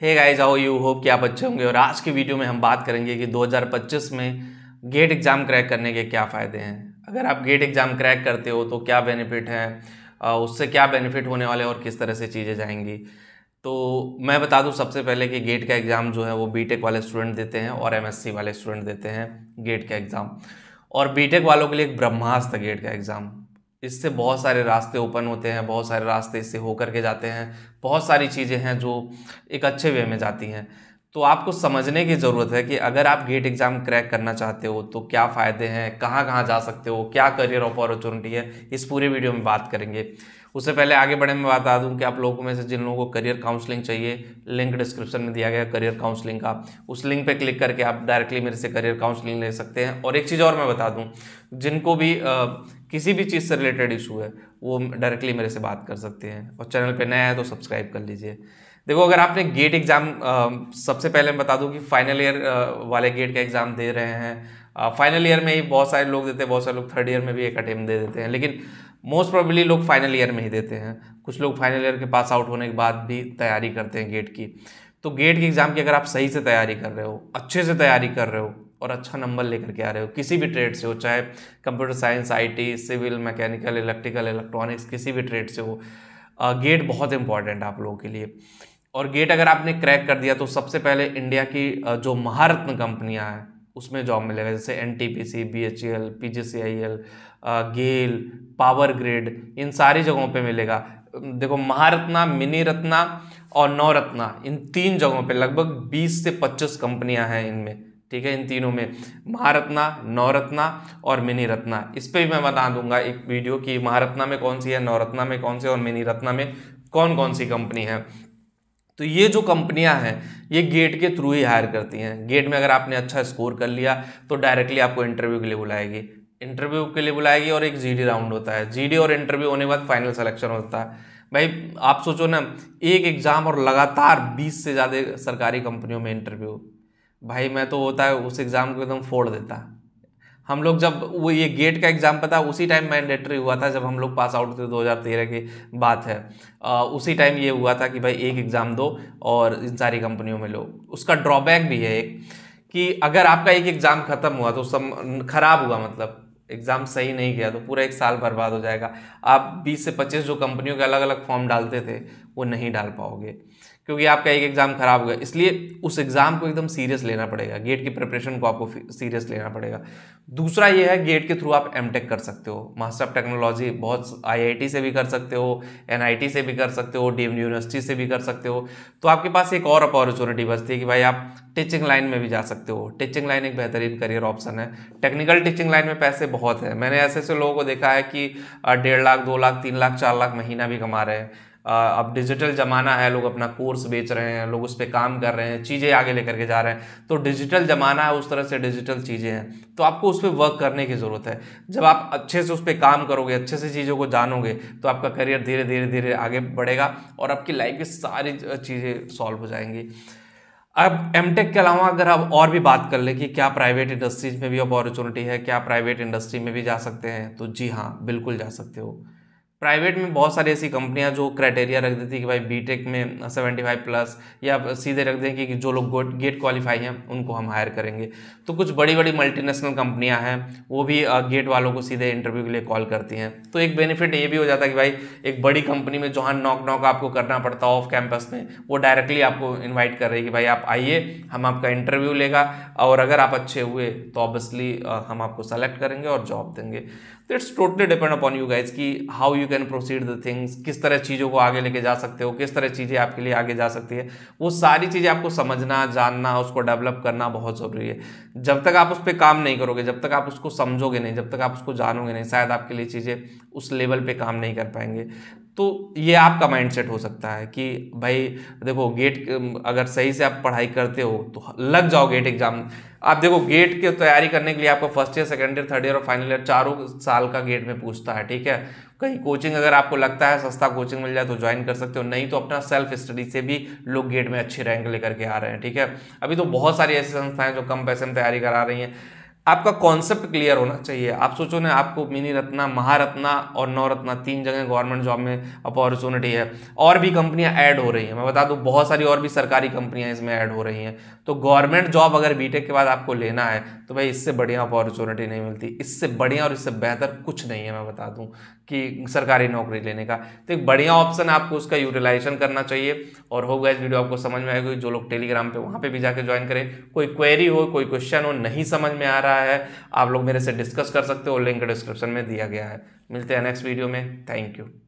Hey guys, how you hope कि आप अच्छे होंगे। और आज की वीडियो में हम बात करेंगे कि 2025 में गेट एग्ज़ाम क्रैक करने के क्या फ़ायदे हैं। अगर आप गेट एग्ज़ाम क्रैक करते हो तो क्या बेनिफिट है, उससे क्या बेनिफिट होने वाले और किस तरह से चीज़ें जाएंगी। तो मैं बता दूं सबसे पहले कि गेट का एग्ज़ाम जो है वो बीटेक वाले स्टूडेंट देते हैं और एमएससी वाले स्टूडेंट देते हैं गेट का एग्ज़ाम। और बीटेक वालों के लिए एक ब्रह्मास्त्र गेट का एग्ज़ाम। इससे बहुत सारे रास्ते ओपन होते हैं, बहुत सारे रास्ते इससे होकर के जाते हैं, बहुत सारी चीज़ें हैं जो एक अच्छे वे में जाती हैं। तो आपको समझने की ज़रूरत है कि अगर आप गेट एग्ज़ाम क्रैक करना चाहते हो तो क्या फ़ायदे हैं, कहाँ कहाँ जा सकते हो, क्या करियर अपॉर्चुनिटी है, इस पूरे वीडियो में बात करेंगे। उससे पहले आगे बढ़े मैं बता दूं कि आप लोगों में से जिन लोगों को करियर काउंसलिंग चाहिए, लिंक डिस्क्रिप्शन में दिया गया करियर काउंसलिंग का, उस लिंक पे क्लिक करके आप डायरेक्टली मेरे से करियर काउंसलिंग ले सकते हैं। और एक चीज़ और मैं बता दूं, जिनको भी किसी भी चीज़ से रिलेटेड इशू है वो डायरेक्टली मेरे से बात कर सकते हैं। और चैनल पे नया है तो सब्सक्राइब कर लीजिए। देखो, अगर आपने गेट एग्ज़ाम, सबसे पहले मैं बता दूं कि फाइनल ईयर वाले गेट का एग्ज़ाम दे रहे हैं। फाइनल ईयर में ही बहुत सारे लोग देते हैं, बहुत सारे लोग थर्ड ईयर में भी एक अटेम्प्ट दे देते हैं, लेकिन मोस्ट प्रोबेबली लोग फाइनल ईयर में ही देते हैं। कुछ लोग फाइनल ईयर के पास आउट होने के बाद भी तैयारी करते हैं गेट की। तो गेट के एग्ज़ाम की अगर आप सही से तैयारी कर रहे हो, अच्छे से तैयारी कर रहे हो और अच्छा नंबर लेकर के आ रहे हो, किसी भी ट्रेड से हो, चाहे computer science, IT, civil, mechanical, electrical, electronics, किसी भी ट्रेड से हो, गेट बहुत इंपॉर्टेंट है आप लोगों के लिए। और गेट अगर आपने क्रैक कर दिया तो सबसे पहले इंडिया की जो महारत्न कंपनियां हैं उसमें जॉब मिलेगा, जैसे एनटीपीसी, बीएचईएल, पीजीसीआईएल, गेल, पावर ग्रिड, इन सारी जगहों पे मिलेगा। देखो, महारत्ना, मिनी रत्ना और नवरत्ना, इन तीन जगहों पे लगभग 20 से 25 कंपनियां हैं इनमें। ठीक है, इन तीनों में महारत्ना, नवरत्ना और मिनी रत्ना, इस पे भी मैं बता दूंगा एक वीडियो कि महारत्ना में कौन सी है, नवरत्ना में कौन सी और मिनी रत्ना में कौन कौन सी कंपनी है। तो ये जो कंपनियां हैं ये गेट के थ्रू ही हायर करती हैं। गेट में अगर आपने अच्छा स्कोर कर लिया तो डायरेक्टली आपको इंटरव्यू के लिए बुलाएगी, इंटरव्यू के लिए बुलाएगी और एक जीडी राउंड होता है। जीडी और इंटरव्यू होने के बाद फाइनल सिलेक्शन होता है। भाई आप सोचो ना, एक एग्जाम और लगातार 20 से ज़्यादा सरकारी कंपनियों में इंटरव्यू। भाई मैं तो होता है उस एग्ज़ाम को एकदम फोड़ देता। हम लोग जब वो ये गेट का एग्ज़ाम पता उसी टाइम मैंडेटरी हुआ था जब हम लोग पास आउट थे, 2013 की बात है। उसी टाइम ये हुआ था कि भाई एक एग्ज़ाम दो और इन सारी कंपनियों में लो। उसका ड्रॉबैक भी है एक, कि अगर आपका एक एग्ज़ाम ख़त्म हुआ तो सब खराब हुआ, मतलब एग्ज़ाम सही नहीं किया तो पूरा एक साल बर्बाद हो जाएगा। आप 20 से 25 जो कंपनियों के अलग अलग फॉर्म डालते थे वो नहीं डाल पाओगे, क्योंकि आपका एक एग्ज़ाम खराब हो गया। इसलिए उस एग्ज़ाम को एकदम सीरियस लेना पड़ेगा, गेट की प्रिपरेशन को आपको सीरियस लेना पड़ेगा। दूसरा ये है, गेट के थ्रू आप एमटेक कर सकते हो, मास्टर ऑफ टेक्नोलॉजी, बहुत आईआईटी से भी कर सकते हो, एनआईटी से भी कर सकते हो, डीम्ड यूनिवर्सिटी से भी कर सकते हो। तो आपके पास एक और अपॉर्चुनिटी बचती है कि भाई आप टीचिंग लाइन में भी जा सकते हो। टीचिंग लाइन एक बेहतरीन करियर ऑप्शन है। टेक्निकल टीचिंग लाइन में पैसे बहुत है। मैंने ऐसे ऐसे लोगों को देखा है कि 1.5 लाख, 2 लाख, 3 लाख, 4 लाख महीना भी कमा रहे हैं। अब डिजिटल ज़माना है, लोग अपना कोर्स बेच रहे हैं, लोग उस पर काम कर रहे हैं, चीज़ें आगे लेकर के जा रहे हैं। तो डिजिटल ज़माना है, उस तरह से डिजिटल चीज़ें हैं, तो आपको उस पर वर्क करने की ज़रूरत है। जब आप अच्छे से उस पर काम करोगे, अच्छे से चीज़ों को जानोगे, तो आपका करियर धीरे धीरे धीरे आगे बढ़ेगा और आपकी लाइफ की सारी चीज़ें सॉल्व हो जाएंगी। अब एमटेक के अलावा अगर आप और भी बात कर ले कि क्या प्राइवेट इंडस्ट्रीज में भी अपॉर्चुनिटी है, क्या प्राइवेट इंडस्ट्री में भी जा सकते हैं, तो जी हाँ, बिल्कुल जा सकते हो। प्राइवेट में बहुत सारी ऐसी कंपनियां जो क्राइटेरिया रख देती कि भाई बीटेक में 75 प्लस, या सीधे रख दें कि जो लोग गेट क्वालिफाई हैं उनको हम हायर करेंगे। तो कुछ बड़ी बड़ी मल्टीनेशनल कंपनियां हैं वो भी गेट वालों को सीधे इंटरव्यू के लिए कॉल करती हैं। तो एक बेनिफिट ये भी हो जाता है कि भाई एक बड़ी कंपनी में जहाँ नॉक नॉक आपको करना पड़ता है ऑफ कैंपस में, वो डायरेक्टली आपको इन्वाइट कर रही है कि भाई आप आइए, हम आपका इंटरव्यू लेगा और अगर आप अच्छे हुए तो ऑब्वियसली हम आपको सेलेक्ट करेंगे और जॉब देंगे। तो it's totally depend upon you guys कि how you can proceed the things, किस तरह चीज़ों को आगे लेके जा सकते हो, किस तरह चीज़ें आपके लिए आगे जा सकती है। वो सारी चीज़ें आपको समझना, जानना, उसको डेवलप करना बहुत ज़रूरी है। जब तक आप उस पर काम नहीं करोगे, जब तक आप उसको समझोगे नहीं, जब तक आप उसको जानोगे नहीं, शायद आपके लिए चीज़ें उस लेवल पे काम नहीं कर पाएंगे। तो ये आपका माइंडसेट हो सकता है कि भाई देखो, गेट अगर सही से आप पढ़ाई करते हो तो लग जाओ गेट एग्जाम। आप देखो, गेट की तैयारी करने के लिए आपको first year, second year, third year और फाइनल ईयर चारों साल का गेट में पूछता है। ठीक है, कहीं कोचिंग अगर आपको लगता है सस्ता कोचिंग मिल जाए तो ज्वाइन कर सकते हो, नहीं तो अपना सेल्फ स्टडी से भी लोग गेट में अच्छी रैंक लेकर के आ रहे हैं। ठीक है, अभी तो बहुत सारी ऐसी संस्थाएं जो कम पैसे में तैयारी करा रही हैं। आपका कॉन्सेप्ट क्लियर होना चाहिए। आप सोचो ना, आपको मिनी रत्ना, महारत्ना और नवरत्ना 3 जगह गवर्नमेंट जॉब में अपॉर्चुनिटी है, और भी कंपनियां ऐड हो रही हैं। मैं बता दूं, बहुत सारी और भी सरकारी कंपनियां इसमें ऐड हो रही हैं। तो गवर्नमेंट जॉब अगर बीटेक के बाद आपको लेना है तो भाई इससे बढ़िया अपॉर्चुनिटी नहीं मिलती, इससे बढ़िया और इससे बेहतर कुछ नहीं है। मैं बता दूं कि सरकारी नौकरी लेने का तो एक बढ़िया ऑप्शन है, आपको उसका यूटिलाइजेशन करना चाहिए। और होगा इस वीडियो आपको समझ में आएगी, जो लोग टेलीग्राम पे वहाँ पे भी जाके ज्वाइन करें। कोई क्वेरी हो, कोई क्वेश्चन हो, नहीं समझ में आ रहा है, आप लोग मेरे से डिस्कस कर सकते हो, लिंक डिस्क्रिप्शन में दिया गया है। मिलते हैं नेक्स्ट वीडियो में। Thank you.